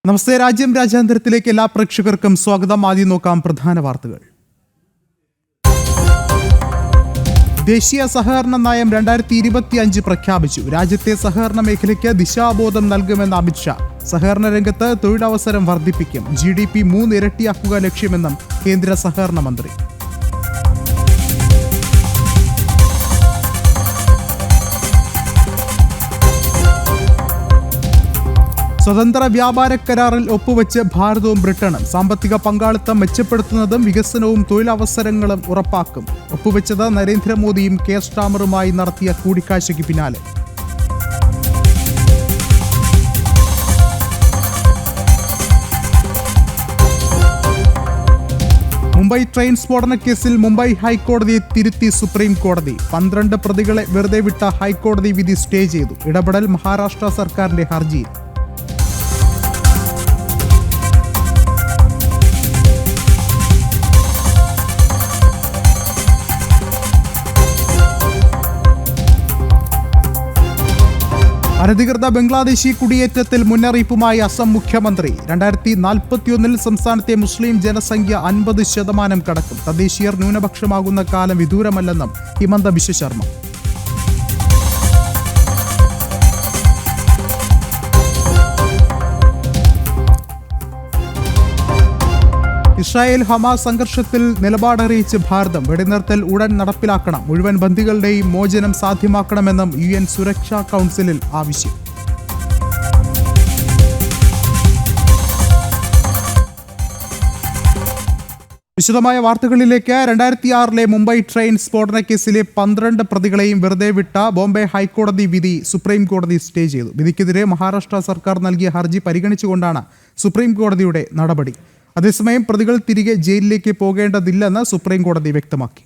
നമസ്തേ. രാജ്യാന്തരത്തിലേക്ക് എല്ലാ പ്രേക്ഷകർക്കും സ്വാഗതം. ആദ്യം നോക്കാം പ്രധാന വാർത്തകൾ. ദേശീയ സഹകരണ നയം 2025 പ്രഖ്യാപിച്ചു. രാജ്യത്തെ സഹകരണ മേഖലയ്ക്ക് ദിശാബോധം നൽകുമെന്ന് അമിത്ഷാ. സഹകരണ രംഗത്ത് തൊഴിലവസരം വർദ്ധിപ്പിക്കും. GDP 3 ഇരട്ടിയാക്കുക ലക്ഷ്യമെന്നും കേന്ദ്ര സഹകരണ മന്ത്രി. സ്വതന്ത്ര വ്യാപാര കരാറിൽ ഒപ്പുവെച്ച് ഭാരതവും ബ്രിട്ടനും. സാമ്പത്തിക പങ്കാളിത്തം മെച്ചപ്പെടുത്തുന്നതും വികസനവും തൊഴിലവസരങ്ങളും ഉറപ്പാക്കും. ഒപ്പുവെച്ചത് നരേന്ദ്രമോദിയും കെയർ സ്റ്റാമറുമായി നടത്തിയ കൂടിക്കാഴ്ചയ്ക്ക് പിന്നാലെ. മുംബൈ ട്രെയിൻ സ്ഫോടന കേസിൽ മുംബൈ ഹൈക്കോടതിയെ തിരുത്തി സുപ്രീം കോടതി. 12 പ്രതികളെ വെറുതെ വിട്ട ഹൈക്കോടതി വിധി സ്റ്റേ ചെയ്തു. ഇടപെടൽ മഹാരാഷ്ട്ര സർക്കാരിന്റെ ഹർജിയിൽ. അനധികൃത ബംഗ്ലാദേശി കുടിയേറ്റത്തിൽ മുന്നറിയിപ്പുമായി അസം മുഖ്യമന്ത്രി. 2041 സംസ്ഥാനത്തെ മുസ്ലിം ജനസംഖ്യ 50% കടക്കും. തദ്ദേശീയർ ന്യൂനപക്ഷമാകുന്ന കാലം വിദൂരമല്ലെന്നും ഹിമന്ത ബിശ്വ ശർമ്മ. ഇസ്രായേൽ ഹമാസ് സംഘർഷത്തിൽ നിലപാടറിയിച്ച് ഭാരതം. വെടിനിർത്തൽ ഉടൻ നടപ്പിലാക്കണം. മുഴുവൻ ബന്ദികളുടെയും മോചനം സാധ്യമാക്കണമെന്നും UN സുരക്ഷാ കൗൺസിലിൽ ആവശ്യം. വിശദമായ വാർത്തകളിലേക്ക്. 2006 മുംബൈ ട്രെയിൻ സ്ഫോടന കേസിലെ 12 പ്രതികളെയും വെറുതെ വിട്ട ബോംബെ ഹൈക്കോടതി വിധി സുപ്രീം കോടതി സ്റ്റേ ചെയ്തു. വിധിക്കെതിരെ മഹാരാഷ്ട്ര സർക്കാർ നൽകിയ ഹർജി പരിഗണിച്ചുകൊണ്ടാണ് സുപ്രീം കോടതിയുടെ നടപടി. അതേസമയം പ്രതികൾ തിരികെ ജയിലിലേക്ക് പോകേണ്ടതില്ലെന്ന് സുപ്രീം കോടതി വ്യക്തമാക്കി.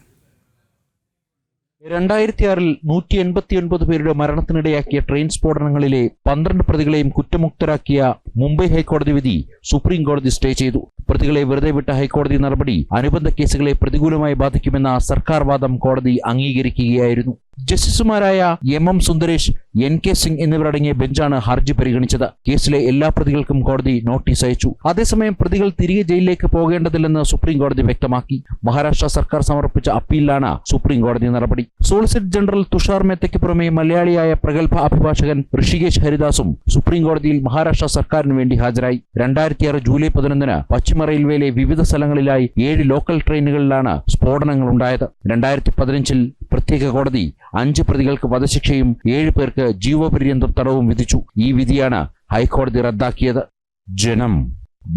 2006 189 പേരുടെ മരണത്തിനിടയാക്കിയ ട്രെയിൻ സ്ഫോടനങ്ങളിലെ 12 പ്രതികളെയും കുറ്റമുക്തരാക്കിയ മുംബൈ ഹൈക്കോടതി വിധി സുപ്രീം കോടതി സ്റ്റേ ചെയ്തു. പ്രതികളെ വെറുതെ വിട്ട ഹൈക്കോടതി നടപടി അനുബന്ധ കേസുകളെ പ്രതികൂലമായി ബാധിക്കുമെന്ന സർക്കാർ വാദം കോടതി അംഗീകരിക്കുകയായിരുന്നു. ജസ്റ്റിസുമാരായ MM സുന്ദരേഷ്, NK സിംഗ് എന്നിവരടങ്ങിയ ബെഞ്ചാണ് ഹർജി പരിഗണിച്ചത്. കേസിലെ എല്ലാ പ്രതികൾക്കും കോടതി നോട്ടീസ് അയച്ചു. അതേസമയം പ്രതികൾ തിരികെ ജയിലിലേക്ക് പോകേണ്ടതില്ലെന്ന് സുപ്രീം കോടതി വ്യക്തമാക്കി. മഹാരാഷ്ട്ര സർക്കാർ സമർപ്പിച്ച അപ്പീലിലാണ് സുപ്രീം കോടതി നടപടി. സോളിസിറ്റർ ജനറൽ തുഷാർ മേത്തയ്ക്ക് പുറമെ മലയാളിയായ പ്രഗത്ഭ അഭിഭാഷകൻ ഋഷികേശ് ഹരിദാസും സുപ്രീം കോടതിയിൽ മഹാരാഷ്ട്ര സർക്കാരിന് വേണ്ടി ഹാജരായി. 2006 ജൂലൈ 11 പശ്ചിമ റെയിൽവേയിലെ വിവിധ സ്ഥലങ്ങളിലായി 7 ലോക്കൽ ട്രെയിനുകളിലാണ് സ്ഫോടനങ്ങൾ ഉണ്ടായത്. 2015 പ്രത്യേക കോടതി 5 പ്രതികൾക്ക് വധശിക്ഷയും 7 പേർക്ക് ജീവപര്യന്തം തടവും വിധിച്ചു. ഈ വിധിയാണ് ഹൈക്കോടതി റദ്ദാക്കിയത്. ജനം,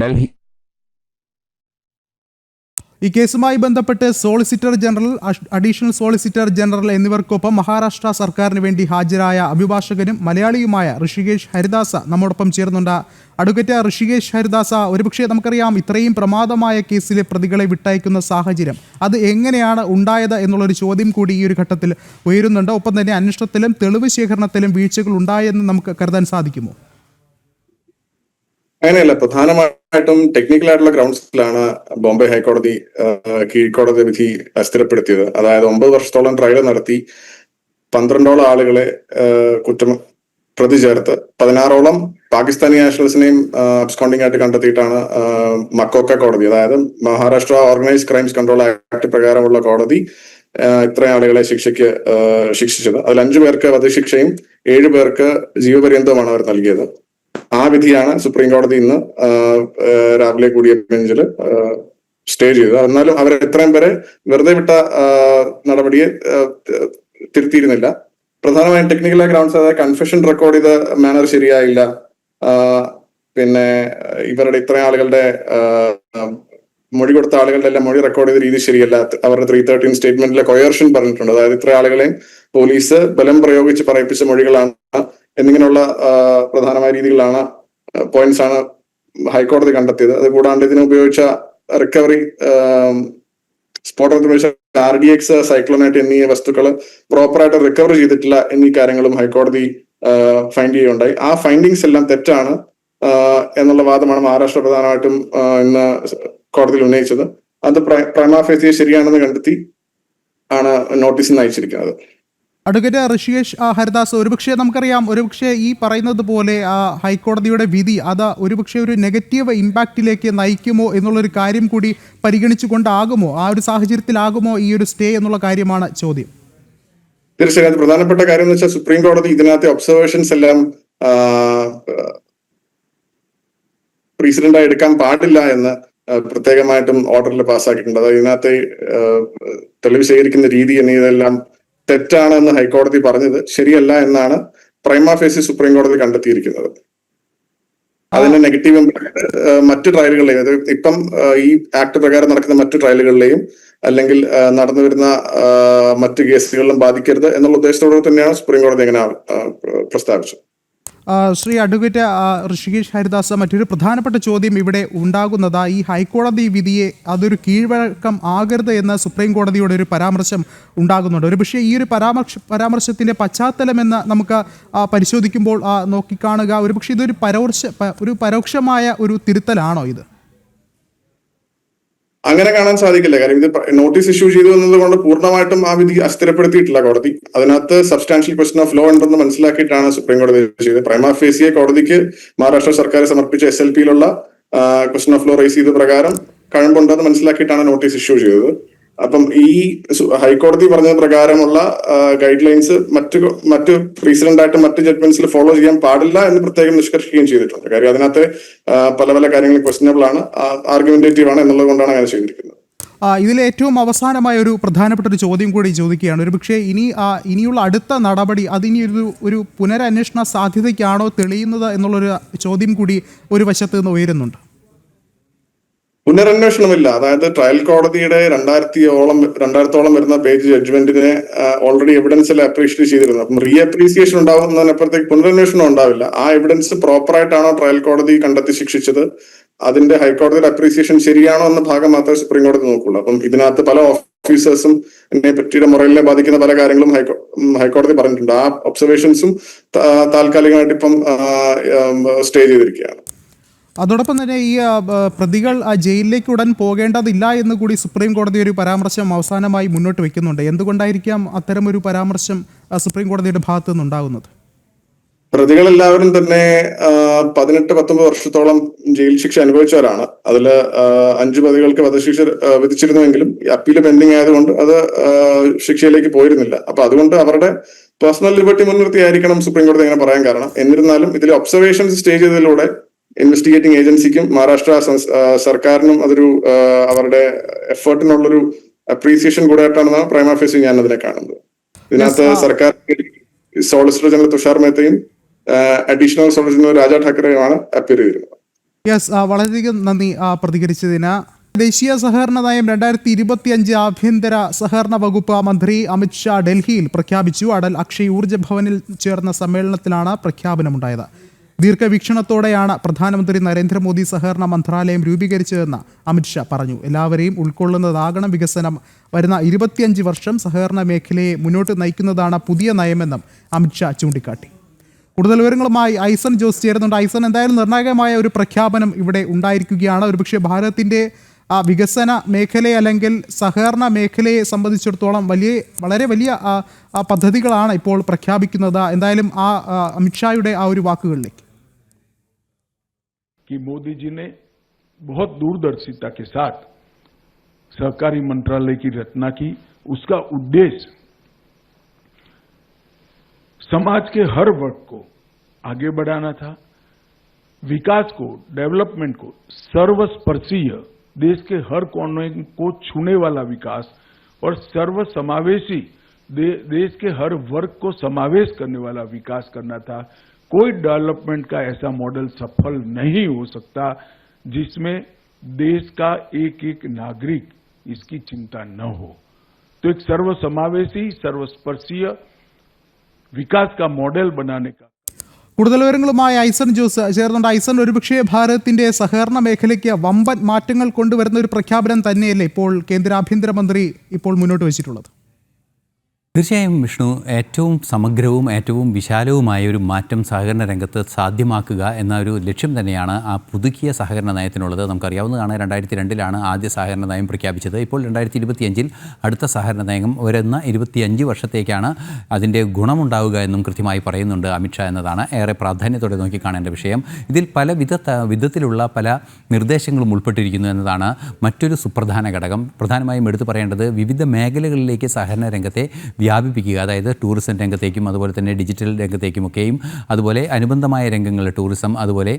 ഡൽഹി. ഈ കേസുമായി ബന്ധപ്പെട്ട് solicitor general, additional solicitor general എന്നിവർക്കൊപ്പം മഹാരാഷ്ട്ര സർക്കാരിന് വേണ്ടി ഹാജരായ അഭിഭാഷകനും മലയാളിയുമായ ഋഷികേശ് ഹരിദാസ നമ്മോടൊപ്പം ചേർന്നുണ്ട്. അഡ്വക്കേറ്റ് ഋഷികേശ് ഹരിദാസ, ഒരുപക്ഷെ നമുക്കറിയാം ഇത്രയും പ്രമാദമായ കേസിലെ പ്രതികളെ വിട്ടയക്കുന്ന സാഹചര്യം അത് എങ്ങനെയാണ് ഉണ്ടായത് എന്നുള്ളൊരു ചോദ്യം കൂടി ഈ ഒരു ഘട്ടത്തിൽ ഉയരുന്നുണ്ട്. ഒപ്പം തന്നെ അന്വേഷണത്തിലും തെളിവ് ശേഖരണത്തിലും വീഴ്ചകൾ ഉണ്ടായെന്ന് നമുക്ക് കരുതാൻ സാധിക്കുമോ? അങ്ങനെയല്ല, പ്രധാനമായിട്ടും ടെക്നിക്കൽ ആയിട്ടുള്ള ഗ്രൗണ്ട്സിലാണ് ബോംബെ ഹൈക്കോടതി കീഴ്ക്കോടതി വിധി സ്ഥിരപ്പെടുത്തിയത്. അതായത് 9 വർഷത്തോളം ട്രയൽ നടത്തി 12ഓളം ആളുകളെ പ്രതി ചേർത്ത് 16ഓളം പാകിസ്ഥാനി നാഷണൽസിനെയും അബ്സ്കോണ്ടിംഗ് ആയിട്ട് കണ്ടെത്തിയിട്ടാണ് മക്കോക്ക കോടതി, അതായത് Maharashtra organised crimes control act പ്രകാരമുള്ള കോടതി ഇത്രയും ആളുകളെ ശിക്ഷിച്ചത്. അതിൽ 5 പേർക്ക് വധശിക്ഷയും 7 പേർക്ക് ജീവപര്യന്തവുമാണ് അവർ നൽകിയത്. ആ വിധിയാണ് സുപ്രീം കോടതി ഇന്ന് രാവിലെ കൂടിയ ബെഞ്ചിൽ സ്റ്റേ ചെയ്തത്. എന്നാലും അവർ എത്രയും പേരെ വെറുതെ വിട്ട നടപടിയെ തിരുത്തിയിരുന്നില്ല. പ്രധാനമായും ടെക്നിക്കൽ ഗ്രൗണ്ട്സ്, അതായത് കൺഫെഷൻ റെക്കോർഡ് ചെയ്ത മാനർ ശരിയായില്ല, പിന്നെ ഇവരുടെ ഇത്രയും ആളുകളുടെ മൊഴി കൊടുത്ത ആളുകളുടെ എല്ലാം മൊഴി റെക്കോർഡ് ചെയ്ത രീതി ശരിയല്ല. അവരുടെ 313 സ്റ്റേറ്റ്മെന്റിലെ കൊയർഷൻ പറഞ്ഞിട്ടുണ്ട്. അതായത് ഇത്ര ആളുകളെയും പോലീസ് ബലം പ്രയോഗിച്ച് പറയിപ്പിച്ച മൊഴികളാണ് എന്നിങ്ങനെയുള്ള പ്രധാനമായ രീതികളാണ് പോയിന്റ്സ് ആണ് ഹൈക്കോടതി കണ്ടെത്തിയത്. അത് കൂടാണ്ട് ഇതിന് ഉപയോഗിച്ച റിക്കവറി സ്ഫോടനത്തിന് ഉപയോഗിച്ച RDX, സൈക്ലോനൈറ്റ് എന്നീ വസ്തുക്കൾ പ്രോപ്പറായിട്ട് റിക്കവർ ചെയ്തിട്ടില്ല എന്നീ കാര്യങ്ങളും ഹൈക്കോടതി ഫൈൻഡ് ചെയ്യുകയുണ്ടായി. ആ ഫൈൻഡിങ്സ് എല്ലാം തെറ്റാണ് എന്നുള്ള വാദമാണ് മഹാരാഷ്ട്ര പ്രധാനമായിട്ടും ഇന്ന് കോടതിയിൽ ഉന്നയിച്ചത്. അത് പ്രൈമാ ഫേസിയെ ശരിയാണെന്ന് കണ്ടെത്തി ആണ് നോട്ടീസിന് അയച്ചിരിക്കുന്നത്. അഡ്വക്കേറ്റ് ഋഷികേഷ് ഹരിദാസ്, ഒരുപക്ഷെ നമുക്കറിയാം, ഒരുപക്ഷെ ഈ പറയുന്നത് പോലെ ഹൈക്കോടതിയുടെ വിധി അത് ഒരുപക്ഷെ ഒരു നെഗറ്റീവ് ഇമ്പാക്റ്റിലേക്ക് നയിക്കുമോ എന്നുള്ളൊരു കാര്യം കൂടി പരിഗണിച്ചുകൊണ്ടാകുമോ, ആ ഒരു സാഹചര്യത്തിലാകുമോ ഈ ഒരു സ്റ്റേ എന്നുള്ള കാര്യമാണ് ചോദ്യം. തീർച്ചയായും പ്രധാനപ്പെട്ട കാര്യം എന്ന് വെച്ചാൽ സുപ്രീം കോടതി ഇതിനകത്തെ ഒബ്സർവേഷൻസ് എല്ലാം പ്രസിഡന്റായി എടുക്കാൻ പാടില്ല എന്ന് പ്രത്യേകമായിട്ടും ഓർഡറിൽ പാസ്സാക്കിയിട്ടുണ്ട്. അതായത് ഇതിനകത്തെ തെളിവ് ശേഖരിക്കുന്ന രീതി എന്നിവയെല്ലാം തെറ്റാണെന്ന് ഹൈക്കോടതി പറഞ്ഞത് ശരിയല്ല എന്നാണ് പ്രൈമാ ഫേസി സുപ്രീം കോടതി കണ്ടെത്തിയിരിക്കുന്നത്. അതിന്റെ നെഗറ്റീവ് ഇമ്പാക്ട് മറ്റു ട്രയലുകളിലെയും, അതായത് ഇപ്പം ഈ ആക്ട് പ്രകാരം നടക്കുന്ന മറ്റു ട്രയലുകളിലെയും അല്ലെങ്കിൽ നടന്നു വരുന്ന മറ്റു കേസുകളിലും ബാധിക്കരുത് എന്നുള്ള ഉദ്ദേശത്തോടെ തന്നെയാണ് സുപ്രീം കോടതി അങ്ങനെ പ്രസ്താവിച്ചത്. ശ്രീ അഡ്വക്കേറ്റ് ഋഷികേഷ് ഹരിദാസ്, മറ്റൊരു പ്രധാനപ്പെട്ട ചോദ്യം ഇവിടെ ഉണ്ടാകുന്നത് ഈ ഹൈക്കോടതി വിധിയെ അതൊരു കീഴ്വഴക്കം ആകരുത് എന്ന് സുപ്രീം കോടതിയുടെ ഒരു പരാമർശം ഉണ്ടാകുന്നുണ്ട്. ഒരു പക്ഷേ ഈ ഒരു പരാമർശത്തിൻ്റെ പശ്ചാത്തലമെന്ന് നമുക്ക് പരിശോധിക്കുമ്പോൾ നോക്കിക്കാണുക, ഒരു പക്ഷേ ഇതൊരു പരോക്ഷമായ ഒരു തിരുത്തലാണോ ഇത്? അങ്ങനെ കാണാൻ സാധിക്കില്ല. കാര്യം ഇത് നോട്ടീസ് ഇഷ്യൂ ചെയ്തു എന്നതുകൊണ്ട് പൂർണ്ണമായിട്ടും ആ വിധി അസ്ഥിരപ്പെടുത്തിയിട്ടില്ല കോടതി. അതിനകത്ത് സബ്സ്റ്റാൻഷ്യൽ ക്വസ്റ്റൻ ഓഫ് ലോ ഉണ്ടെന്ന് മനസ്സിലാക്കിയിട്ടാണ് സുപ്രീം കോടതി ചെയ്തത്. പ്രൈമാ ഫേസിയെ കോടതിക്ക് മഹാരാഷ്ട്ര സർക്കാർ സമർപ്പിച്ച SLPയിലുള്ള ക്വസ്റ്റൻ ഓഫ് ലോ റേസ് ചെയ്ത പ്രകാരം കഴമ്പുണ്ടെന്ന് മനസ്സിലാക്കിയിട്ടാണ് നോട്ടീസ് ഇഷ്യൂ ചെയ്തത്. അപ്പം ഈ ഹൈക്കോടതി പറഞ്ഞ പ്രകാരമുള്ള ഗൈഡ് ലൈൻസ് മറ്റ് പ്രസിഡന്റായിട്ട് മറ്റ് ജഡ്ജ്മെന്റ്സിൽ ഫോളോ ചെയ്യാൻ പാടില്ല എന്ന് പ്രത്യേകം നിഷ്കർഷിക്കുകയും ചെയ്തിട്ടുണ്ട്. കാര്യം അതിനകത്ത് പല കാര്യങ്ങളും ക്വസ്റ്റനബിൾ ആണ്, ആർഗ്യുമെന്റേറ്റീവ് ആണ് എന്നുള്ളത് കൊണ്ടാണ് അങ്ങനെ ചെയ്തിരിക്കുന്നത്. ഇതിൽ ഏറ്റവും അവസാനമായ ഒരു പ്രധാനപ്പെട്ട ഒരു ചോദ്യം കൂടി ചോദിക്കുകയാണ്. ഒരു പക്ഷേ ഇനിയുള്ള അടുത്ത നടപടി അതിനി ഒരു പുനരന്വേഷണ സാധ്യതയ്ക്കാണോ തെളിയുന്നത് എന്നുള്ളൊരു ചോദ്യം കൂടി ഒരു വശത്ത് നിന്ന് ഉയരുന്നുണ്ട്. പുനരന്വേഷണമില്ല. അതായത് ട്രയൽ കോടതിയുടെ 2000ഓളം വരുന്ന പേജ് ജഡ്ജ്മെന്റിനെ ഓൾറെഡി എവിഡൻസിൽ അപ്രീഷിയേറ്റ് ചെയ്തിരുന്നു. അപ്പം റീ അപ്രീസിയേഷൻ ഉണ്ടാവുന്നതിനപ്പുറത്തേക്ക് പുനരന്വേഷണം ഉണ്ടാവില്ല. ആ എവിഡൻസ് പ്രോപ്പർ ആയിട്ടാണോ ട്രയൽ കോടതി കണ്ടെത്തി ശിക്ഷിച്ചത്, അതിന്റെ ഹൈക്കോടതിയുടെ അപ്രീസിയേഷൻ ശരിയാണോ എന്ന ഭാഗം മാത്രമേ സുപ്രീം കോടതി നോക്കുള്ളൂ. അപ്പം ഇതിനകത്ത് പല ഓഫീസേഴ്സും ഇതിനെ പറ്റിയുടെ മൊറലിനെ ബാധിക്കുന്ന പല കാര്യങ്ങളും ഹൈക്കോടതി പറഞ്ഞിട്ടുണ്ട്. ആ ഒബ്സർവേഷൻസും താൽക്കാലികമായിട്ട് ഇപ്പം സ്റ്റേ ചെയ്തിരിക്കുകയാണ്. അതോടൊപ്പം തന്നെ ഈ പ്രതികൾ ജയിലിലേക്ക് ഉടൻ പോകേണ്ടതില്ല എന്ന് കൂടി സുപ്രീം കോടതി ഒരു പരാമർശം അവസാനമായി മുന്നോട്ട് വെക്കുന്നുണ്ട്. എന്തുകൊണ്ടായിരിക്കാം അത്തരമൊരു പരാമർശം സുപ്രീം കോടതിയുടെ ഭാഗത്തു നിന്നുണ്ടാകുന്നത്? പ്രതികളെല്ലാവരും തന്നെ 18-19 വർഷത്തോളം ജയിൽ ശിക്ഷ അനുഭവിച്ചവരാണ്. അതിൽ 5 പ്രതികൾക്ക് വധശിക്ഷ വിധിച്ചിരുന്നുവെങ്കിലും അപ്പീൽ പെൻഡിങ് ആയതുകൊണ്ട് അത് ശിക്ഷയിലേക്ക് പോയിരുന്നില്ല. അപ്പൊ അതുകൊണ്ട് അവരുടെ പേഴ്സണൽ ലിബർട്ടി മുൻനിർത്തിയായിരിക്കണം സുപ്രീം കോടതി അങ്ങനെ പറയാൻ കാരണം. എന്നിരുന്നാലും ഇതിൽ ഒബ്സർവേഷൻസ് സ്റ്റേ ചെയ്തതിലൂടെ ഇൻവെസ്റ്റിഗേറ്റിംഗ് ഏജൻസിക്കും മഹാരാഷ്ട്ര സർക്കാരിനും അതൊരു അവരുടെ എഫേർട്ടിനുള്ളൊരു അപ്രീസിയേഷൻ കൂടെ ആയിട്ടാണ് പ്രൈമാ ഫേസി ഞാൻ അതിനെ കാണുന്നത്. ഇതിനകത്ത് സർക്കാർ സോളിസിറ്റർ ജനറൽ തുഷാർ മേത്തയും അഡീഷണൽ സോളിസിറ്റർ ജനറൽ രാജ ഠാക്കറെയുമാണ് അപ്പീൽ ചെയ്തിരുന്നത്. വളരെയധികം നന്ദി പ്രതികരിച്ചതിന്. ദേശീയ സഹകരണ നയം 2025 ആഭ്യന്തര സഹകരണ വകുപ്പ് മന്ത്രി അമിത് ഷാ ഡൽഹിയിൽ പ്രഖ്യാപിച്ചു. അടൽ അക്ഷയ് ഊർജ്ജ ഭവനിൽ ചേർന്ന സമ്മേളനത്തിലാണ് പ്രഖ്യാപനമുണ്ടായത്. ദീർഘവീക്ഷണത്തോടെയാണ് പ്രധാനമന്ത്രി നരേന്ദ്രമോദി സഹകരണ മന്ത്രാലയം രൂപീകരിച്ചതെന്ന് അമിത്ഷാ പറഞ്ഞു. എല്ലാവരെയും ഉൾക്കൊള്ളുന്നതാകണം വികസനം. വരുന്ന 25 വർഷം സഹകരണ മേഖലയെ മുന്നോട്ട് നയിക്കുന്നതാണ് പുതിയ നയമെന്നും അമിത്ഷാ ചൂണ്ടിക്കാട്ടി. കൂടുതൽ വിവരങ്ങളുമായി ഐസൺ ജോസ് ചേരുന്നുണ്ട്. ഐസൺ, എന്തായാലും നിർണായകമായ ഒരു പ്രഖ്യാപനം ഇവിടെ ഉണ്ടായിരിക്കുകയാണ്. ഒരുപക്ഷെ ഭാരതത്തിൻ്റെ വികസന മേഖലയെ അല്ലെങ്കിൽ സഹകരണ മേഖലയെ സംബന്ധിച്ചിടത്തോളം വളരെ വലിയ പദ്ധതികളാണ് ഇപ്പോൾ പ്രഖ്യാപിക്കുന്നത്. എന്തായാലും അമിത്ഷായുടെ ആ ഒരു വാക്കുകളിലേക്ക്. कि मोदी जी ने बहुत दूरदर्शिता के साथ सहकारी मंत्रालय की रचना की. उसका उद्देश्य समाज के हर वर्ग को आगे बढ़ाना था, विकास को, डेवलपमेंट को सर्वस्पर्शीय, देश के हर कोने को छूने वाला विकास और सर्वसमावेशी देश के हर वर्ग को समावेश करने वाला विकास करना था. कोई डेवलपमेंट का ऐसा मॉडल सफल नहीं हो सकता जिसमें देश का एक नागरिक इसकी चिंता न हो. तो एक सर्वसमावेशी, सर्वस्पर्शीय विकास का मॉडल बनाने का. കൂടുതൽ വിവരങ്ങളുമായി ഐസൺ ജോസ് ചേർന്നുണ്ട്. ഐസൺ, ഒരുപക്ഷെ ഭാരതത്തിന്റെ സഹകരണ മേഖലയ്ക്ക് വമ്പൻ മാറ്റങ്ങൾ കൊണ്ടുവരുന്ന ഒരു പ്രഖ്യാപനം തന്നെയല്ലേ ഇപ്പോൾ കേന്ദ്ര ആഭ്യന്തരമന്ത്രി ഇപ്പോൾ മുന്നോട്ട് വെച്ചിട്ടുള്ളത്? തീർച്ചയായും വിഷ്ണു, ഏറ്റവും സമഗ്രവും ഏറ്റവും വിശാലവുമായ ഒരു മാറ്റം സഹകരണ രംഗത്ത് സാധ്യമാക്കുക എന്ന ഒരു ലക്ഷ്യം തന്നെയാണ് ആ പുതുക്കിയ സഹകരണ നയത്തിനുള്ളത്. നമുക്കറിയാവുന്നതാണ് 2002 ആദ്യ സഹകരണ നയം പ്രഖ്യാപിച്ചത്. ഇപ്പോൾ 2025 അടുത്ത സഹകരണ നയം വരുന്ന 25 വർഷത്തേക്കാണ് അതിൻ്റെ ഗുണമുണ്ടാവുക എന്നും കൃത്യമായി പറയുന്നുണ്ട് അമിത്ഷാ എന്നതാണ് ഏറെ പ്രാധാന്യത്തോടെ നോക്കിക്കാണേണ്ട വിഷയം. ഇതിൽ പല വിധത്തിലുള്ള പല നിർദ്ദേശങ്ങളും ഉൾപ്പെട്ടിരിക്കുന്നു എന്നതാണ് മറ്റൊരു സുപ്രധാന ഘടകം. പ്രധാനമായും എടുത്തു പറയേണ്ടത് വിവിധ മേഖലകളിലേക്ക് സഹകരണ രംഗത്തെ വ്യാപിപ്പിക്കുക, അതായത് ടൂറിസം രംഗത്തേക്കും അതുപോലെ തന്നെ ഡിജിറ്റൽ രംഗത്തേക്കുമൊക്കെയും അതുപോലെ അനുബന്ധമായ രംഗങ്ങൾ, ടൂറിസം, അതുപോലെ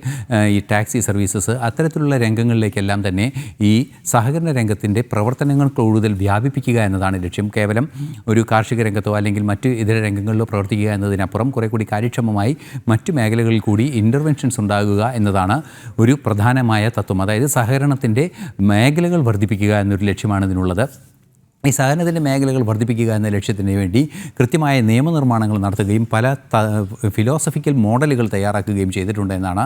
ഈ ടാക്സി സർവീസസ്, അത്തരത്തിലുള്ള രംഗങ്ങളിലേക്കെല്ലാം തന്നെ ഈ സഹകരണ രംഗത്തിൻ്റെ പ്രവർത്തനങ്ങൾ കൂടുതൽ വ്യാപിപ്പിക്കുക എന്നതാണ് ലക്ഷ്യം. കേവലം ഒരു കാർഷിക രംഗത്തോ അല്ലെങ്കിൽ മറ്റ് ഇതര രംഗങ്ങളിലോ പ്രവർത്തിക്കുക എന്നതിനപ്പുറം കുറേ കൂടി കാര്യക്ഷമമായി മറ്റു മേഖലകളിൽ കൂടി ഇൻ്റർവെൻഷൻസ് ഉണ്ടാകുക എന്നതാണ് ഒരു പ്രധാനമായ തത്വം. അതായത് സഹകരണത്തിൻ്റെ മേഖലകൾ വർദ്ധിപ്പിക്കുക എന്നൊരു ലക്ഷ്യമാണ് ഇതിനുള്ളത്. ഈ സഹകരണത്തിൻ്റെ മേഖലകൾ വർദ്ധിപ്പിക്കുക എന്ന ലക്ഷ്യത്തിന് വേണ്ടി കൃത്യമായ നിയമനിർമ്മാണങ്ങൾ നടത്തുകയും പല ഫിലോസഫിക്കൽ മോഡലുകൾ തയ്യാറാക്കുകയും ചെയ്തിട്ടുണ്ട് എന്നാണ്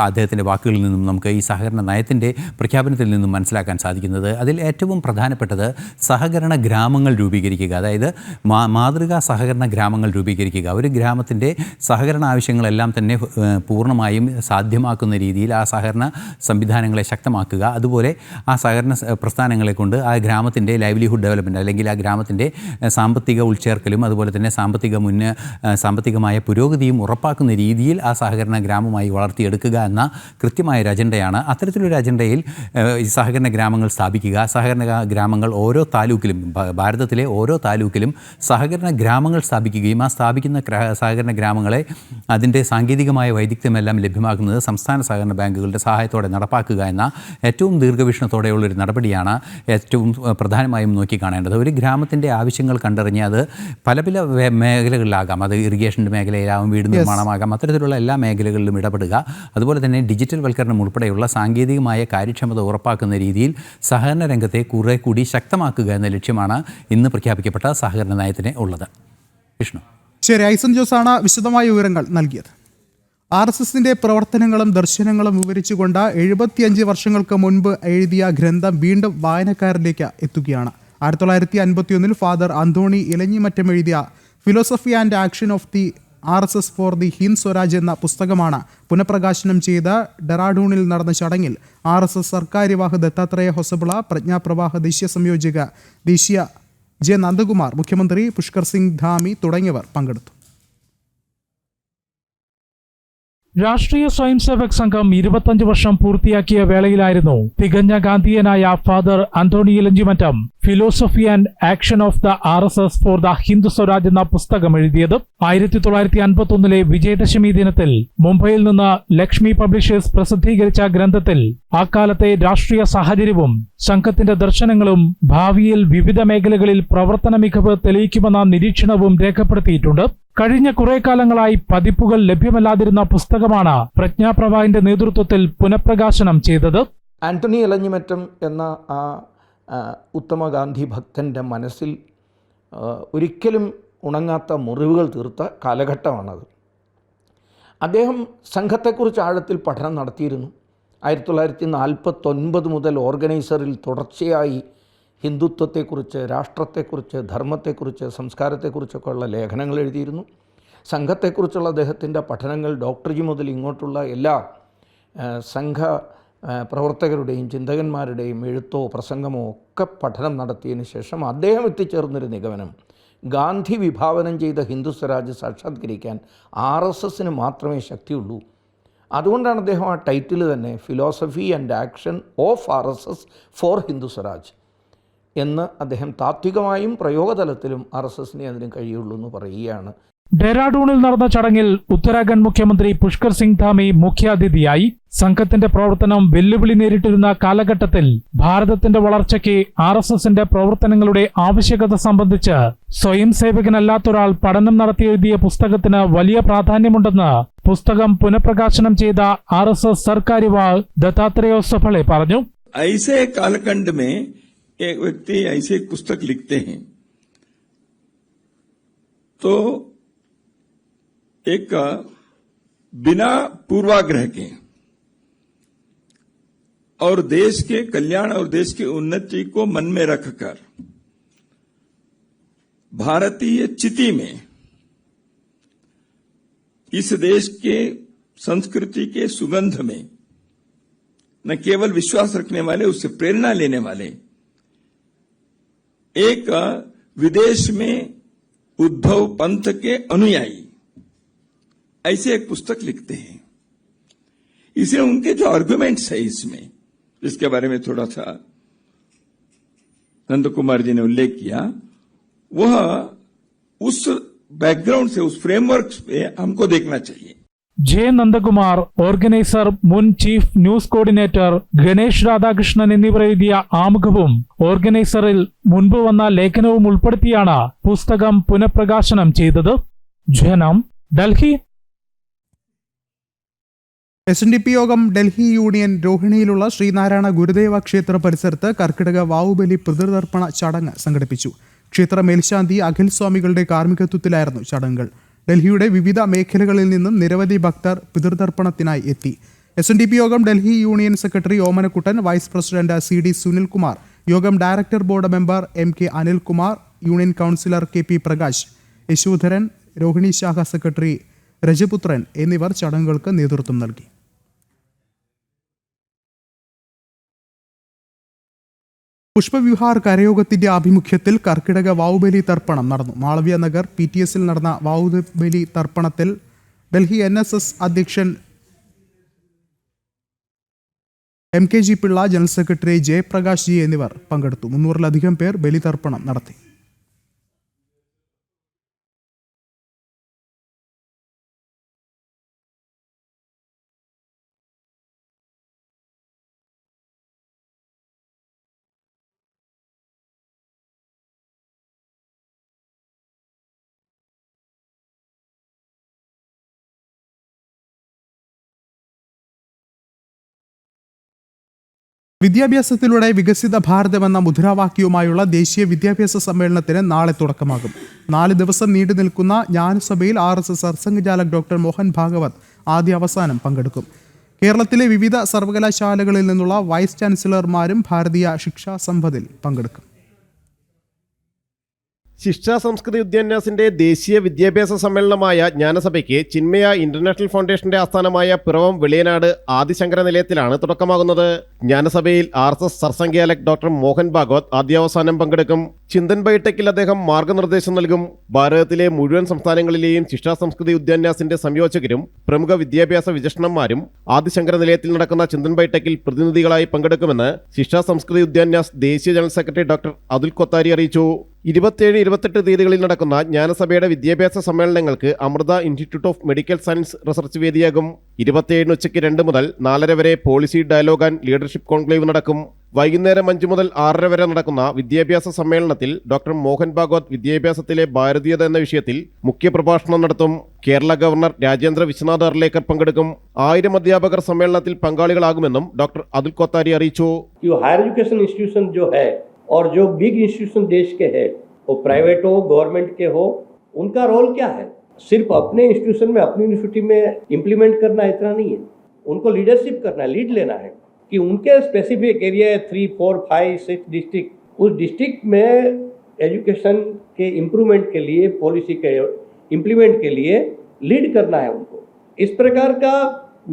അദ്ദേഹത്തിൻ്റെ വാക്കുകളിൽ നിന്നും നമുക്ക് ഈ സഹകരണ നയത്തിൻ്റെ പ്രഖ്യാപനത്തിൽ നിന്നും മനസ്സിലാക്കാൻ സാധിക്കുന്നത്. അതിൽ ഏറ്റവും പ്രധാനപ്പെട്ടത് സഹകരണ ഗ്രാമങ്ങൾ രൂപീകരിക്കുക, അതായത് മാതൃകാ സഹകരണ ഗ്രാമങ്ങൾ രൂപീകരിക്കുക. ഒരു ഗ്രാമത്തിൻ്റെ സഹകരണ ആവശ്യങ്ങളെല്ലാം തന്നെ പൂർണ്ണമായും സാധ്യമാക്കുന്ന രീതിയിൽ ആ സഹകരണ സംവിധാനങ്ങളെ ശക്തമാക്കുക. അതുപോലെ ആ സഹകരണ പ്രസ്ഥാനങ്ങളെ കൊണ്ട് ആ ഗ്രാമത്തിൻ്റെ ലൈവ്ലിഹുഡ് ഡെവലപ്മെൻറ്റ് അല്ലെങ്കിൽ ആ ഗ്രാമത്തിൻ്റെ സാമ്പത്തിക ഉൾച്ചേർക്കലും അതുപോലെ തന്നെ സാമ്പത്തികമായ പുരോഗതിയും ഉറപ്പാക്കുന്ന രീതിയിൽ ആ സഹകരണ ഗ്രാമമായി വളർത്തിയെടുക്കുക എന്ന കൃത്യമായ ഒരു അജണ്ടയാണ്. അത്തരത്തിലൊരു അജണ്ടയിൽ ഈ സഹകരണ ഗ്രാമങ്ങൾ സ്ഥാപിക്കുക. സഹകരണ ഗ്രാമങ്ങൾ ഓരോ താലൂക്കിലും, ഭാരതത്തിലെ ഓരോ താലൂക്കിലും സഹകരണ ഗ്രാമങ്ങൾ സ്ഥാപിക്കുകയും ആ സ്ഥാപിക്കുന്ന സഹകരണ ഗ്രാമങ്ങളെ അതിൻ്റെ സാങ്കേതികമായ വൈദഗ്ധ്യമെല്ലാം ലഭ്യമാക്കുന്നത് സംസ്ഥാന സഹകരണ ബാങ്കുകളുടെ സഹായത്തോടെ നടപ്പാക്കുക എന്ന ഏറ്റവും ദീർഘവീക്ഷണത്തോടെയുള്ളൊരു നടപടിയാണ് ഏറ്റവും പ്രധാനമായും നോക്കി കാണേണ്ടത്. ഒരു ഗ്രാമത്തിൻ്റെ ആവശ്യങ്ങൾ കണ്ടറിഞ്ഞ് അത് പല പല മേഖലകളിലാകാം, അത് ഇറിഗേഷൻ്റെ മേഖലയിലാകും, വീട് നിർമ്മാണമാകാം, അത്തരത്തിലുള്ള എല്ലാ മേഖലകളിലും ഇടപെടുക. അതുപോലെ തന്നെ ഡിജിറ്റൽ വൽക്കരണം ഉൾപ്പെടെയുള്ള സാങ്കേതികമായ കാര്യക്ഷമത ഉറപ്പാക്കുന്ന രീതിയിൽ സഹകരണ രംഗത്തെ കുറെ കൂടി ശക്തമാക്കുക എന്ന ലക്ഷ്യമാണ് ഇന്ന് പ്രഖ്യാപിക്കപ്പെട്ട സഹകരണ നയത്തിന് ഉള്ളത്. വിഷ്ണു. ശരി, ഐസൻ ജോസാണ് വിശദമായ വിവരങ്ങൾ നൽകിയത്. RSSന്റെ പ്രവർത്തനങ്ങളും ദർശനങ്ങളും വിവരിച്ചുകൊണ്ട് 75 വർഷങ്ങൾക്ക് മുൻപ് എഴുതിയ ഗ്രന്ഥം വീണ്ടും വായനക്കാരിലേക്ക് എത്തുകയാണ്. 1951 ഫാദർ അന്തോണി ഇലഞ്ഞിമറ്റം എഴുതിയ philosophy and action of the RSS for the Hind Swaraj എന്ന പുസ്തകമാണ് പുനഃപ്രകാശനം ചെയ്ത ഡെറാഡൂണിൽ നടന്ന ചടങ്ങിൽ RSS സർക്കാര്യവാഹ ദത്താത്രേയ ഹൊസബിള, പ്രജ്ഞാപ്രവാഹ ദേശീയ സംയോജക ദേശീയ ജെ നന്ദകുമാർ, മുഖ്യമന്ത്രി പുഷ്കർ സിംഗ് ധാമി തുടങ്ങിയവർ പങ്കെടുത്തു. രാഷ്ട്രീയ സ്വയംസേവക് സംഘം 25 വർഷം പൂർത്തിയാക്കിയ വേളയിലായിരുന്നു തികഞ്ഞ ഗാന്ധിയനായ father Antony Elanjimattam philosophy and action of the RSS for the Hind Swaraj എന്ന പുസ്തകം എഴുതിയത്. 1951 വിജയദശമി ദിനത്തിൽ മുംബൈയിൽ നിന്ന് ലക്ഷ്മി പബ്ലിഷേഴ്സ് പ്രസിദ്ധീകരിച്ച ഗ്രന്ഥത്തിൽ അക്കാലത്തെ രാഷ്ട്രീയ സാഹചര്യവും സംഘത്തിന്റെ ദർശനങ്ങളും ഭാവിയിൽ വിവിധ മേഖലകളിൽ പ്രവർത്തന മികവ് തെളിയിക്കുമെന്ന നിരീക്ഷണവും രേഖപ്പെടുത്തിയിട്ടുണ്ട്. കഴിഞ്ഞ കുറെ കാലങ്ങളായി പതിപ്പുകൾ ലഭ്യമല്ലാതിരുന്ന പുസ്തകമാണ് പ്രജ്ഞാപ്രവാഹിന്റെ നേതൃത്വത്തിൽ പുനഃപ്രകാശനം ചെയ്തത്. ആന്റണി ഇലഞ്ഞിമറ്റം എന്ന ആ ഉത്തമ ഗാന്ധി ഭക്തൻ്റെ മനസ്സിൽ ഒരിക്കലും ഉണങ്ങാത്ത മുറിവുകൾ തീർത്ത കാലഘട്ടമാണത്. അദ്ദേഹം സംഘത്തെക്കുറിച്ച് ആഴത്തിൽ പഠനം നടത്തിയിരുന്നു. 1949 മുതൽ ഓർഗനൈസറിൽ തുടർച്ചയായി ഹിന്ദുത്വത്തെക്കുറിച്ച്, രാഷ്ട്രത്തെക്കുറിച്ച്, ധർമ്മത്തെക്കുറിച്ച്, സംസ്കാരത്തെക്കുറിച്ചൊക്കെയുള്ള ലേഖനങ്ങൾ എഴുതിയിരുന്നു. സംഘത്തെക്കുറിച്ചുള്ള അദ്ദേഹത്തിൻ്റെ പഠനങ്ങൾ ഡോക്ടർജി മുതൽ ഇങ്ങോട്ടുള്ള എല്ലാ സംഘ പ്രവർത്തകരുടെയും ചിന്തകന്മാരുടെയും എഴുത്തോ പ്രസംഗമോ ഒക്കെ പഠനം നടത്തിയതിന് ശേഷം അദ്ദേഹം എത്തിച്ചേർന്നൊരു നിഗമനം, ഗാന്ധി വിഭാവനം ചെയ്ത ഹിന്ദു സ്വരാജ് സാക്ഷാത്കരിക്കാൻ RSSന് മാത്രമേ ശക്തിയുള്ളൂ. അതുകൊണ്ടാണ് അദ്ദേഹം ആ ടൈറ്റിൽ തന്നെ philosophy and action of RSS for Hindu Swaraj എന്ന് അദ്ദേഹം താത്വികമായും പ്രയോഗതലത്തിലും RSSനെ അതിന് കഴിയുള്ളൂ എന്ന് പറയുകയാണ്. ഡെറാഡൂണിൽ നടന്ന ചടങ്ങിൽ ഉത്തരാഖണ്ഡ് മുഖ്യമന്ത്രി പുഷ്കർ സിംഗ് ധാമി മുഖ്യാതിഥിയായി. സംഘത്തിന്റെ പ്രവർത്തനം വെല്ലുവിളി നേരിട്ടിരുന്ന കാലഘട്ടത്തിൽ ഭാരതത്തിന്റെ വളർച്ചയ്ക്ക് RSSന്റെ പ്രവർത്തനങ്ങളുടെ ആവശ്യകത സംബന്ധിച്ച് സ്വയം സേവകനല്ലാത്തൊരാൾ പഠനം നടത്തി എഴുതിയ പുസ്തകത്തിന് വലിയ പ്രാധാന്യമുണ്ടെന്ന് പുസ്തകം പുനഃപ്രകാശനം ചെയ്ത RSS സർക്കാര്യവാഹ് ദത്താത്രേയ ഹൊസബിള പറഞ്ഞു. ऐसे कालखंड में एक व्यक्ति ऐसे पुस्तक लिखते हैं तो एक बिना पूर्वाग्रह के और देश के कल्याण और देश की उन्नति को मन में रखकर भारतीय चिति में इस देश के संस्कृति के सुगंध में न केवल विश्वास रखने वाले, उससे प्रेरणा लेने वाले एक विदेश में उद्धव पंथ के अनुयायी ऐसे एक पुस्तक लिखते हैं। इसलिए उनके जो आर्गुमेंट्स है इसमें, जिसके बारे में थोड़ा सा नंद कुमार जी ने उल्लेख किया, वह उस बैकग्राउंड से, उस फ्रेमवर्क पे हमको देखना चाहिए। ജെ നന്ദകുമാർ, ഓർഗനൈസർ, മുൻ chief news coordinator Ganesh Radhakrishnan എന്നിവർ എഴുതിയ ആമുഖവും ഓർഗനൈസറിൽ മുൻപ് വന്ന ലേഖനവും ഉൾപ്പെടുത്തിയാണ് പുസ്തകം പുനഃപ്രകാശനം ചെയ്തത്. ജനം, ഡൽഹി. SNDP യോഗം ഡൽഹി യൂണിയൻ രോഹിണിയിലുള്ള ശ്രീനാരായണ ഗുരുദേവ ക്ഷേത്ര പരിസരത്ത് കർക്കിടക വാവുബലി പിതൃതർപ്പണ ചടങ്ങ് സംഘടിപ്പിച്ചു. ക്ഷേത്ര മേൽശാന്തി അഖിൽ സ്വാമികളുടെ കാർമ്മികത്വത്തിലായിരുന്നു ചടങ്ങുകൾ. ഡൽഹിയുടെ വിവിധ മേഖലകളിൽ നിന്നും നിരവധി ഭക്തർ പിതൃതർപ്പണത്തിനായി എത്തി. SNDP യോഗം Delhi union secretary Omanakuttan, vice president CD Sunilkumar, യോഗം director board member MK Anilkumar, union councillor KP Prakash, Yashodharan, Rohini ശാഖ സെക്രട്ടറി രജപുത്രൻ എന്നിവർ ചടങ്ങുകൾക്ക് നേതൃത്വം നൽകി. പുഷ്പവിഹാർ കരയോഗത്തിന്റെ ആഭിമുഖ്യത്തിൽ കർക്കിടക വാവുബലി തർപ്പണം നടന്നു. മാളവ്യ നഗർ PTSൽ നടന്ന വാവുബലി തർപ്പണത്തിൽ ഡൽഹി NSS അധ്യക്ഷൻ MKG Pillai, general secretary Jayaprakash G എന്നിവർ പങ്കെടുത്തു. 300-ലധികം പേർ ബലിതർപ്പണം നടത്തി. വിദ്യാഭ്യാസത്തിലൂടെ വികസിത ഭാരതമെന്ന മുദ്രാവാക്യവുമായുള്ള ദേശീയ വിദ്യാഭ്യാസ സമ്മേളനത്തിന് നാളെ തുടക്കമാകും. 4 ദിവസം നീണ്ടു നിൽക്കുന്ന ജ്ഞാനസഭയിൽ RSS സർസംഘചാലക് ഡോക്ടർ മോഹൻ ഭാഗവത് ആദ്യ അവസാനം പങ്കെടുക്കും. കേരളത്തിലെ വിവിധ സർവകലാശാലകളിൽ നിന്നുള്ള വൈസ് ചാൻസലർമാരും ഭാരതീയ ശിക്ഷാ സമ്പദിൽ പങ്കെടുക്കും. ശിക്ഷാ സംസ്കൃതി ഉദ്യാന്യാസിന്റെ ദേശീയ വിദ്യാഭ്യാസ സമ്മേളനമായ ജ്ഞാനസഭയ്ക്ക് ചിന്മയ ഇന്റർനാഷണൽ ഫൗണ്ടേഷന്റെ ആസ്ഥാനമായ പിറവം വെളിയനാട് ആദിശങ്കര നിലയത്തിലാണ് തുടക്കമാകുന്നത്. ജ്ഞാനസഭയിൽ RSS സർസംഘചാലക് ഡോക്ടർ മോഹൻ ഭാഗവത് ആദ്യാവസാനം പങ്കെടുക്കും. ചിന്തൻ ബൈടെക്കിൽ അദ്ദേഹം മാർഗനിർദ്ദേശം നൽകും. ഭാരതത്തിലെ മുഴുവൻ സംസ്ഥാനങ്ങളിലെയും ശിക്ഷാ സംസ്കൃതി ഉദ്യാന്യാസിന്റെ സംയോജകരും പ്രമുഖ വിദ്യാഭ്യാസ വിചക്ഷണന്മാരും ആദിശങ്കര നിലയത്തിൽ നടക്കുന്ന ചിന്തൻ ബൈടെക്കിൽ പ്രതിനിധികളായി പങ്കെടുക്കുമെന്ന് ശിക്ഷാ Sanskriti Utthan Nyas general secretary doctor Atul Kothari അറിയിച്ചു. 27-28 തീയതികളിൽ നടക്കുന്ന ജ്ഞാനസഭയുടെ വിദ്യാഭ്യാസ സമ്മേളനങ്ങൾക്ക് Amrita institute of medical science research വേദിയാകും. 27 ഉച്ചയ്ക്ക് 2 മുതൽ 4:30 വരെ policy dialogue and leadership conclave നടക്കും. വൈകുന്നേരം 5 മുതൽ 6:30 വരെ നടക്കുന്ന വിദ്യാഭ്യാസ സമ്മേളനത്തിൽ ഡോക്ടർ മോഹൻ ഭാഗവത് വിദ്യാഭ്യാസത്തിലെ ഭാരതീയത എന്ന വിഷയത്തിൽ മുഖ്യപ്രഭാഷണം നടത്തും. കേരള ഗവർണർ രാജേന്ദ്ര വിശ്വനാഥ് അർലേക്കർ പങ്കെടുക്കും. 1000 അധ്യാപകർ സമ്മേളനത്തിൽ പങ്കാളികളാകുമെന്നും ഡോക്ടർ അതുൽ കൊത്താരി അറിയിച്ചു. और जो बिग इंस्टीट्यूशन देश के हैं, वो प्राइवेट हो, गवर्नमेंट के हो, उनका रोल क्या है? सिर्फ अपने इंस्टीट्यूशन में, अपनी यूनिवर्सिटी में इम्प्लीमेंट करना इतना नहीं है. उनको लीडरशिप करना है, लीड लेना है कि उनके स्पेसिफिक एरिया 3, 4, 5, 6 डिस्ट्रिक्ट, उस डिस्ट्रिक्ट में एजुकेशन के इम्प्रूवमेंट के लिए, पॉलिसी के इम्प्लीमेंट के लिए लीड करना है उनको. इस प्रकार का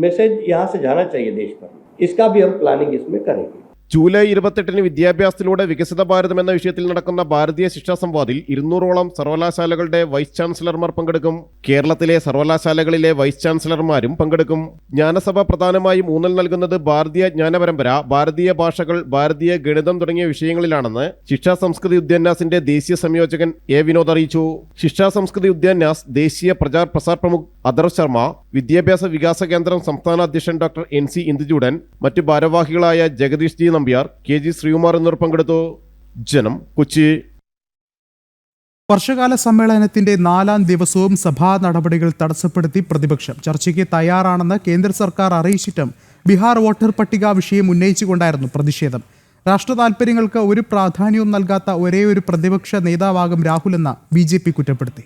मैसेज यहाँ से जाना चाहिए देश पर. इसका भी हम प्लानिंग इसमें करेंगे. ജൂലൈ 28-ന് വിദ്യാഭ്യാസത്തിലൂടെ വികസിത ഭാരതം എന്ന വിഷയത്തിൽ നടക്കുന്ന ഭാരതീയ ശിക്ഷാ സംവാദിൽ 200ഓളം സർവകലാശാലകളുടെ വൈസ് ചാൻസലർമാർ പങ്കെടുക്കും. കേരളത്തിലെ സർവകലാശാലകളിലെ വൈസ് ചാൻസലർമാരും പങ്കെടുക്കും. ജ്ഞാനസഭ പ്രധാനമായും ഊന്നൽ നൽകുന്നത് ഭാരതീയ ജ്ഞാനപരമ്പര, ഭാരതീയ ഭാഷകൾ, ഭാരതീയ ഗണിതം തുടങ്ങിയ വിഷയങ്ങളിലാണെന്ന് ശിക്ഷാ സംസ്കൃതി ഉദ്യാന്യാസിന്റെ ദേശീയ സംയോജകൻ A. വിനോദ് അറിയിച്ചു. ശിക്ഷാ സംസ്കൃതി ഉദ്യാന്യാസ് ദേശീയ പ്രചാർ പ്രസാർ പ്രമുഖ് അദർവ് ശർമ്മ, വിദ്യാഭ്യാസ വികാസ കേന്ദ്രം സംസ്ഥാന അധ്യക്ഷൻ ഡോക്ടർ NC ഇന്ദുചൂഡൻ, മറ്റു ഭാരവാഹികളായ ജഗദീഷ് ജി നമ്പ്യാർ, KG ശ്രീകുമാർ എന്നിവർ പങ്കെടുത്തു. ജനം, കൊച്ചി. വർഷകാല സമ്മേളനത്തിന്റെ 4ാം ദിവസവും സഭാ നടപടികൾ തടസ്സപ്പെടുത്തി പ്രതിപക്ഷം. ചർച്ചയ്ക്ക് തയ്യാറാണെന്ന് കേന്ദ്ര സർക്കാർ അറിയിച്ചിട്ടും ബീഹാർ വോട്ടർ പട്ടിക വിഷയം ഉന്നയിച്ചുകൊണ്ടായിരുന്നു പ്രതിഷേധം. രാഷ്ട്ര താൽപര്യങ്ങൾക്ക് ഒരു പ്രാധാന്യവും നൽകാത്ത ഒരേയൊരു പ്രതിപക്ഷ നേതാവാകും രാഹുലെന്ന് BJP കുറ്റപ്പെടുത്തി.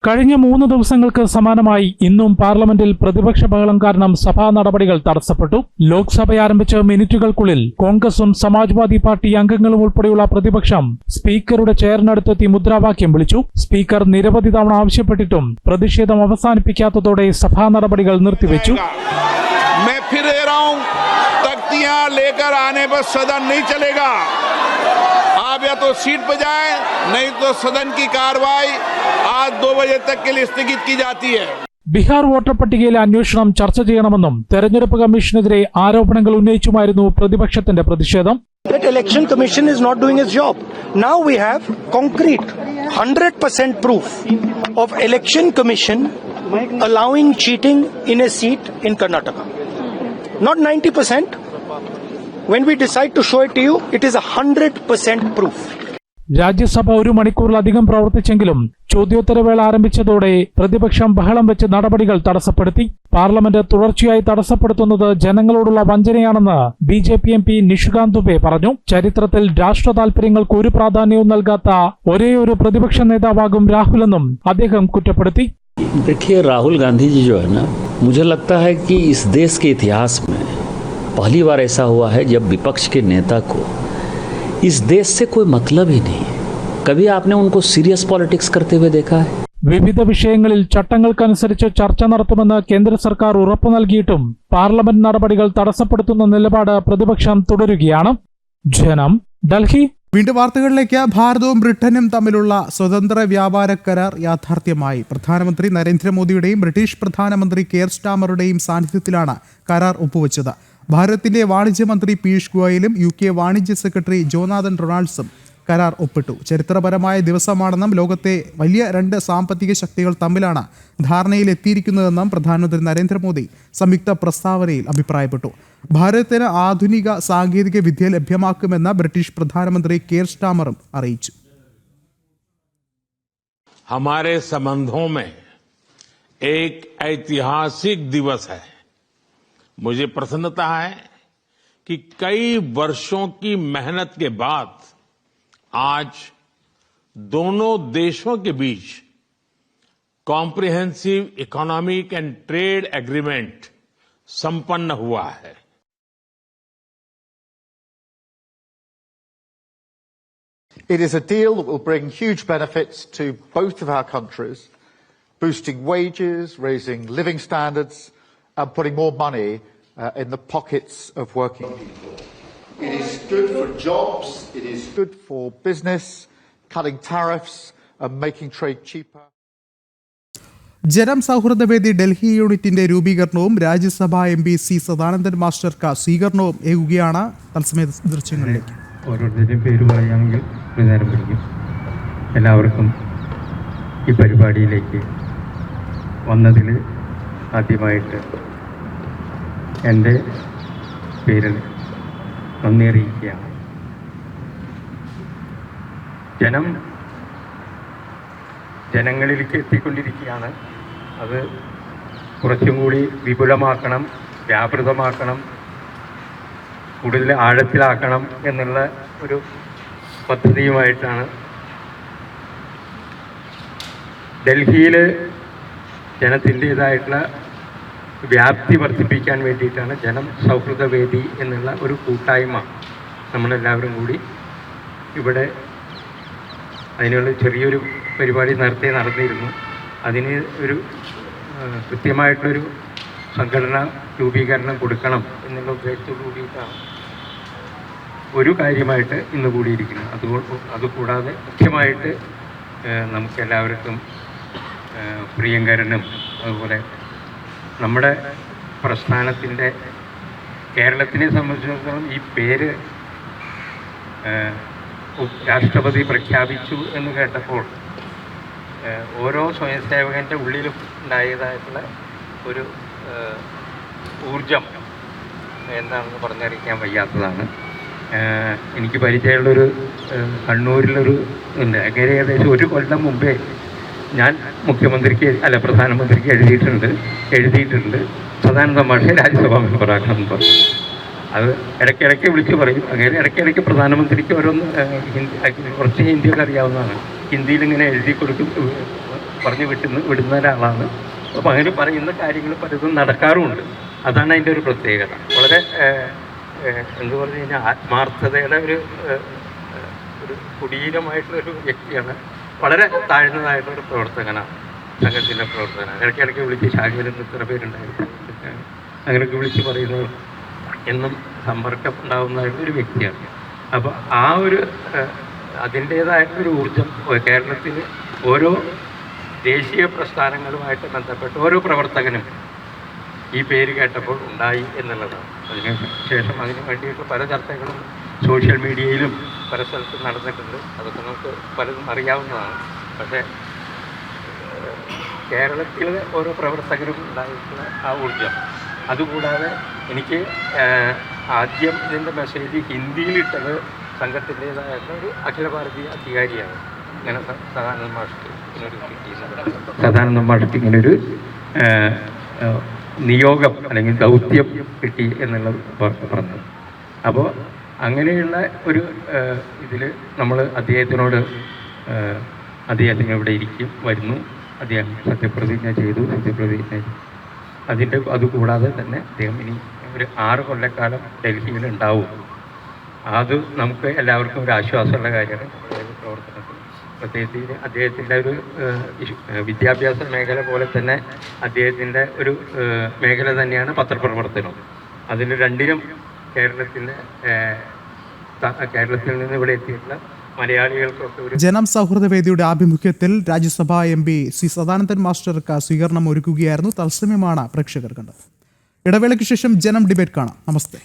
കഴിഞ്ഞ 3 ദിവസങ്ങൾക്ക് സമാനമായി ഇന്നും പാർലമെന്റിൽ പ്രതിപക്ഷ ബഹളം കാരണം സഭാ നടപടികൾ തടസ്സപ്പെട്ടു. ലോക്സഭ ആരംഭിച്ച മിനിറ്റുകൾക്കുള്ളിൽ കോൺഗ്രസും സമാജ്വാദി പാർട്ടി അംഗങ്ങളും ഉൾപ്പെടെയുള്ള പ്രതിപക്ഷം സ്പീക്കറുടെ ചെയറിനടുത്തെത്തി മുദ്രാവാക്യം വിളിച്ചു. സ്പീക്കർ നിരവധി തവണ ആവശ്യപ്പെട്ടിട്ടും പ്രതിഷേധം അവസാനിപ്പിക്കാത്തതോടെ സഭാ നടപടികൾ നിർത്തിവെച്ചു. आप या तो सीट पर जाएं, नहीं तो सदन की कार्रवाई आज 2 बजे तक के लिए स्थगित की जाती है. ബീഹാർ വോട്ടർ പട്ടികയിലെ അന്വേഷണം ചർച്ച ചെയ്യണമെന്നും തെരഞ്ഞെടുപ്പ് കമ്മീഷനെതിരെ ആരോപണങ്ങൾ ഉന്നയിച്ചുമായിരുന്നു പ്രതിപക്ഷത്തിന്റെ പ്രതിഷേധം. That election commission is not doing its job. Now we have concrete 100% proof of election commission allowing cheating in a seat in Karnataka. Not 90%. When we decide to show it to you, it is 100% proof. Rajya Sabha 1 മണിക്കൂറിലധികം പ്രവർത്തിച്ചെങ്കിലും ചോദ്യോത്തരവേള ആരംഭിച്ചതോടെ പ്രതിപക്ഷം ബഹളം വെച്ച് നടപടികൾ തടസ്സപ്പെടുത്തി. Parliament തുടർച്ചയായി തടസ്സപ്പെടുത്തുന്നത് ജനങ്ങളോടുള്ള വഞ്ചനയാണെന്ന് BJP M P Nishikant Dubey പറഞ്ഞു. ചരിത്രത്തിൽ രാഷ്ട്ര താൽപര്യങ്ങൾക്ക് ഒരു പ്രാധാന്യവും നൽകാത്ത ഒരേയൊരു പ്രതിപക്ഷ നേതാവാകും രാഹുലെന്നും അദ്ദേഹം കുറ്റപ്പെടുത്തി. देखिए, राहुल गांधी जी जो है ना, मुझे लगता है कि इस देश के इतिहास में पहली बार ऐसा हुआ है जब विपक्ष के नेता को इस देश से कोई मतलब ही नहीं है. कभी आपने उनको सीरियस पॉलिटिक्स करते हुए देखा है? വിവിധ വിഷയങ്ങളിൽ ചട്ടങ്ങൾക്കനുസരിച്ച് ചർച്ച നടത്തുമെന്ന് കേന്ദ്ര സർക്കാർ ഉറപ്പു നൽകിയിട്ടും പാർലമെന്റ് നടപടികൾ തടസ്സപ്പെടുത്തുന്ന നിലപാട് പ്രതിപക്ഷം തുടരുകയാണ്. ജനം, ഡൽഹി. വീണ്ടും വാർത്തകളിലേക്ക്. ഭാരതവും ബ്രിട്ടനും തമ്മിലുള്ള സ്വതന്ത്ര വ്യാപാര കരാർ യാഥാർത്ഥ്യമായി. പ്രധാനമന്ത്രി നരേന്ദ്രമോദിയുടെയും ബ്രിട്ടീഷ് പ്രധാനമന്ത്രി കെയർ സ്റ്റാമറുടെയും സാന്നിധ്യത്തിലാണ് കരാർ ഒപ്പുവെച്ചത്. ഭാരതത്തിന്റെ വാണിജ്യമന്ത്രി പീയൂഷ് ഗോയലും UK വാണിജ്യ സെക്രട്ടറി ജോനാഥൻ റൊണാൾഡ്സും കരാർ ഒപ്പിട്ടു. ചരിത്രപരമായ ദിവസമാണെന്നും ലോകത്തെ വലിയ 2 സാമ്പത്തിക ശക്തികൾ തമ്മിലാണ് ധാരണയിലെത്തിയിരിക്കുന്നതെന്നും പ്രധാനമന്ത്രി നരേന്ദ്രമോദി സംയുക്ത പ്രസ്താവനയിൽ അഭിപ്രായപ്പെട്ടു. ഭാരതത്തിന് ആധുനിക സാങ്കേതിക വിദ്യ ലഭ്യമാക്കുമെന്ന് ബ്രിട്ടീഷ് പ്രധാനമന്ത്രി കെയർ സ്റ്റാമറും അറിയിച്ചു. हमारे संबंधों में एक ऐतिहासिक दिवस है. मुझे प्रसन्नता है कि कई वर्षों की मेहनत के बाद आज दोनों देशों के बीच comprehensive economic and trade agreement संपन्न हुआ है. It is a deal that will bring huge benefits to both of our countries, boosting wages, raising living standards, and putting more money in the pockets of working people. It is good for jobs, it is good for business, cutting tariffs and making trade cheaper. ജനം സൗഹൃദവേദി ഡൽഹി യൂണിറ്റിന്റെ രൂപീകരണവും രാജ്യസഭാ MP C Sadanandan മാസ്റ്റർക്ക് സ്വീകരണവും ഏകുകയാണ്. തത്സമയ ദൃശ്യങ്ങളിലേക്ക്. ഓരോരുത്തരുടെയും പേര് പറയുകയാണെങ്കിൽ ഒരു നേരം പിടിക്കും. എല്ലാവർക്കും ഈ പരിപാടിയിലേക്ക് വന്നതിൽ ആദ്യമായിട്ട് എൻ്റെ പേരിൽ നന്ദി അറിയിക്കുകയാണ്. ജനങ്ങളിലേക്ക് എത്തിക്കൊണ്ടിരിക്കുകയാണ്. അത് കുറച്ചും കൂടി വിപുലമാക്കണം, വ്യാപൃതമാക്കണം, കൂടുതൽ ആഴത്തിലാക്കണം എന്നുള്ള ഒരു പദ്ധതിയുമായിട്ടാണ് ഡൽഹിയിൽ ജനത്തിൻ്റേതായിട്ടുള്ള വ്യാപ്തി വർദ്ധിപ്പിക്കാൻ വേണ്ടിയിട്ടാണ് ജനം സൗഹൃദവേദി എന്നുള്ള ഒരു കൂട്ടായ്മ നമ്മളെല്ലാവരും കൂടി ഇവിടെ അതിനുള്ള ചെറിയൊരു പരിപാടി നേരത്തെ നടന്നിരുന്നു. അതിന് ഒരു കൃത്യമായിട്ടൊരു സംഘടന രൂപീകരണം കൊടുക്കണം എന്നുള്ള ഉദ്ദേശത്തോടു കൂടിയിട്ടാണ് ഒരു കാര്യമായിട്ട് ഇന്ന് കൂടിയിരിക്കുന്നത്. അതുകൂടാതെ മുഖ്യമായിട്ട് നമുക്കെല്ലാവർക്കും പ്രിയങ്കരനും അതുപോലെ നമ്മുടെ പ്രസ്ഥാനത്തിൻ്റെ കേരളത്തിനെ സംബന്ധിച്ചിടത്തോളം ഈ പേര് രാഷ്ട്രപതി പ്രഖ്യാപിച്ചു എന്ന് കേട്ടപ്പോൾ ഓരോ സ്വയംസേവകൻ്റെ ഉള്ളിലും ഉണ്ടായതായിട്ടുള്ള ഒരു ഊർജം എന്താണെന്ന് പറഞ്ഞറിയിക്കാൻ വയ്യാത്തതാണ്. എനിക്ക് പരിചയമുള്ളൊരു കണ്ണൂരിലൊരു ഉണ്ട്. അങ്ങനെ ഏകദേശം 1 കൊല്ലം മുമ്പേ ഞാൻ പ്രധാനമന്ത്രിക്ക് എഴുതിയിട്ടുണ്ട് സദാനന്ദ മാഷെ രാജ്യസഭാ മെമ്പറാക്കണം എന്ന് പറഞ്ഞു. അത് ഇടയ്ക്കിടയ്ക്ക് വിളിച്ച് പറയും. അങ്ങനെ ഇടയ്ക്കിടയ്ക്ക് പ്രധാനമന്ത്രിക്ക് ഓരോന്ന് കുറച്ച് ഹിന്ദിയൊക്കെ അറിയാവുന്നതാണ്. ഹിന്ദിയിൽ ഇങ്ങനെ എഴുതി കൊടുക്കും, പറഞ്ഞു വിടുന്ന ഒരാളാണ്. അപ്പോൾ അങ്ങനെ പറയുന്ന കാര്യങ്ങൾ പലതും നടക്കാറുമുണ്ട്. അതാണ് അതിൻ്റെ ഒരു പ്രത്യേകത. വളരെ എന്തു പറഞ്ഞു കഴിഞ്ഞാൽ ആത്മാർത്ഥതയുടെ ഒരു കുടീരമായിട്ടുള്ളൊരു വ്യക്തിയാണ്. വളരെ താഴ്ന്നതായിട്ടുള്ളൊരു പ്രവർത്തകനാണ്, സംഘത്തിൻ്റെ പ്രവർത്തകനാണ്. ഇടയ്ക്കിടയ്ക്ക് വിളിച്ച് ശാഖയിൽ നിന്ന് ഇത്ര പേരുണ്ടായിരുന്നു അങ്ങനെയൊക്കെ വിളിച്ച് പറയുന്നത് എന്നും സമ്പർക്കം ഉണ്ടാകുന്നതായിട്ടൊരു വ്യക്തിയാണ്. അപ്പോൾ ആ ഒരു അതിൻ്റേതായിട്ടൊരു ഊർജം കേരളത്തിൽ ഓരോ ദേശീയ പ്രസ്ഥാനങ്ങളുമായിട്ട് ബന്ധപ്പെട്ട് ഓരോ പ്രവർത്തകനും ഈ പേര് കേട്ടപ്പോൾ ഉണ്ടായി എന്നുള്ളതാണ്. അതിനുശേഷം അതിന് വേണ്ടിയിട്ട് പല ചർച്ചകളും സോഷ്യൽ മീഡിയയിലും പല സ്ഥലത്തും നടന്നിട്ടുണ്ട്. അതൊക്കെ നമുക്ക് പലതും അറിയാവുന്നതാണ്. പക്ഷേ കേരളത്തിലെ ഓരോ പ്രവർത്തകരും ഉണ്ടായിട്ടുള്ള ആ ഊർജം, അതുകൂടാതെ എനിക്ക് ആദ്യം ഇതിൻ്റെ മെസ്സേജ് ഹിന്ദിയിലിട്ടത് സംഘത്തിൻ്റേതായിട്ടുള്ള ഒരു അഖില ഭാരതീയ അധികാരിയാണ്. ഇങ്ങനെ സദാനന്ദ മാഷ്ക്ക് ഇങ്ങനൊരു സദാനന്ദ മാഷ്ക്ക് ഇങ്ങനൊരു നിയോഗം അല്ലെങ്കിൽ ദൗത്യം കിട്ടി എന്നുള്ളത് പറഞ്ഞു. അപ്പോൾ അങ്ങനെയുള്ള ഒരു ഇതിൽ നമ്മൾ അദ്ദേഹത്തിനോട് അദ്ദേഹത്തിന് ഇവിടെ ഇരിക്കും, വരുന്നു, അദ്ദേഹം സത്യപ്രതിജ്ഞ ചെയ്തു. അതുകൂടാതെ തന്നെ അദ്ദേഹം ഇനി ഒരു 6 കൊല്ലക്കാലം ഡൽഹിയിൽ ഉണ്ടാവും. അത് നമുക്ക് എല്ലാവർക്കും ഒരു ആശ്വാസമുള്ള കാര്യമാണ്. പ്രവർത്തനത്തിൽ പ്രത്യേകിച്ച് അദ്ദേഹത്തിൻ്റെ ഒരു വിദ്യാഭ്യാസ മേഖല പോലെ തന്നെ അദ്ദേഹത്തിൻ്റെ ഒരു മേഖല തന്നെയാണ് പത്രപ്രവർത്തനം. അതിന് രണ്ടിനും കേരളത്തിൽ നിന്ന് ഇവിടെ എത്തിയിട്ടുള്ള മലയാളികൾക്കൊക്കെ ഒരു ജനം സൗഹൃദ വേദിയുടെ ആഭിമുഖ്യത്തിൽ രാജ്യസഭാ MP ശ്രീ സദാനന്ദൻ മാസ്റ്റർക്ക് സ്വീകരണം ഒരുക്കുകയായിരുന്നു. തത്സമയമാണ് പ്രേക്ഷകർ കണ്ടത്. ഇടവേളയ്ക്ക് ശേഷം ജനം ഡിബേറ്റ് കാണാം. നമസ്തേ.